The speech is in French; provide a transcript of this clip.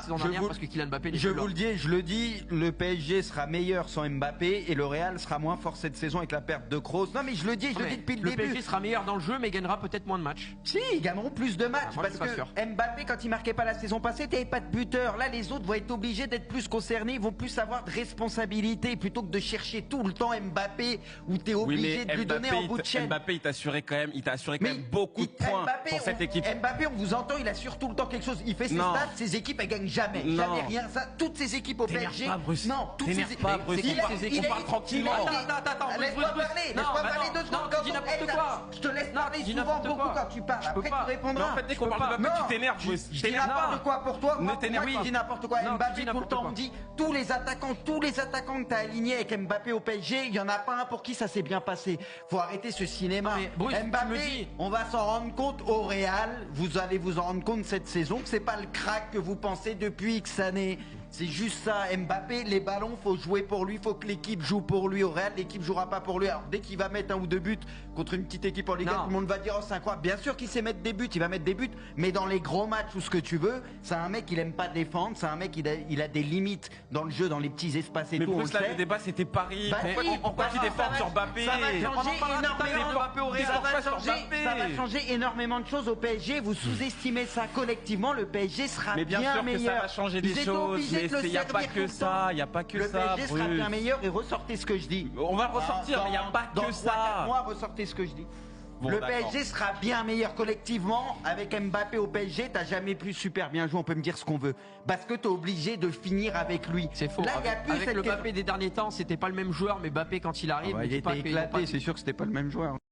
saison dernière parce que Kylian Mbappé. Je vous le dis, je le dis, le PSG sera meilleur sans Mbappé et le Real sera moins fort cette saison avec la perte de Kroos. Non mais je le dis depuis le début. Le PSG sera meilleur dans le jeu mais gagnera peut-être moins de matchs. Si, ils gagneront plus de matchs moi, parce que Mbappé quand il marquait pas la saison passée, t'avais pas de buteur. Là les autres vont être obligés d'être plus concernés, ils vont plus avoir de responsabilité plutôt que de chercher tout le temps Mbappé où t'es obligé de lui donner en bout de chaîne. Mbappé il t'a assuré quand même beaucoup de points pour cette équipe. Mbappé on vous entend, il assure tout le temps quelque chose. Il fait ses stats, ses équipes elles gagnent jamais rien. Ça, toutes ces équipes au PSG. Non, toutes ces équipes. On parle tranquillement. Attends, laisse-moi parler 2 secondes. Tu dis n'importe quoi. Je te laisse parler souvent beaucoup quand tu parles. Après tu répondras. En fait, dès qu'on parle de Mbappé, tu t'énerves. Je dis n'importe quoi pour toi. Moi, tu dis n'importe quoi. Mbappé, tout le temps, on dit tous les attaquants que t'as alignés avec Mbappé au PSG, il n'y en a pas un pour qui ça s'est bien passé. Faut arrêter ce cinéma. Mbappé, on va s'en rendre compte au Real. Vous allez vous en rendre compte cette saison que c'est pas le crack que vous pensez depuis X années. C'est juste ça, Mbappé, les ballons, faut jouer pour lui, faut que l'équipe joue pour lui. Au Real, l'équipe jouera pas pour lui. Alors dès qu'il va mettre 1 ou 2 buts contre une petite équipe en Ligue 1, tout le monde va dire oh c'est incroyable. Bien sûr qu'il sait mettre des buts, il va mettre des buts, mais dans les gros matchs ou ce que tu veux, c'est un mec il aime pas défendre, c'est un mec il a des limites dans le jeu, dans les petits espaces et mais tout. Mais là le débat c'était Paris. Pourquoi tu défends sur Mbappé? Ça va changer énormément de choses au PSG. Vous sous-estimez ça collectivement. Le PSG sera bien meilleur. Mais bien sûr que ça va changer des choses. Il n'y a pas que ça, il n'y a pas que ça. Le PSG sera bien meilleur et ressortez ce que je dis. On va le ressortir, mais il n'y a pas que ça. Dans 3-4 mois, ressortez ce que je dis. Le PSG sera bien meilleur collectivement. Avec Mbappé au PSG, t'as jamais plus super bien joué, on peut me dire ce qu'on veut. Parce que t'es obligé de finir avec lui. C'est faux. Là, avec le Mbappé des derniers temps, c'était pas le même joueur, mais Mbappé quand il arrive, il était éclaté, c'est sûr que c'était pas le même joueur.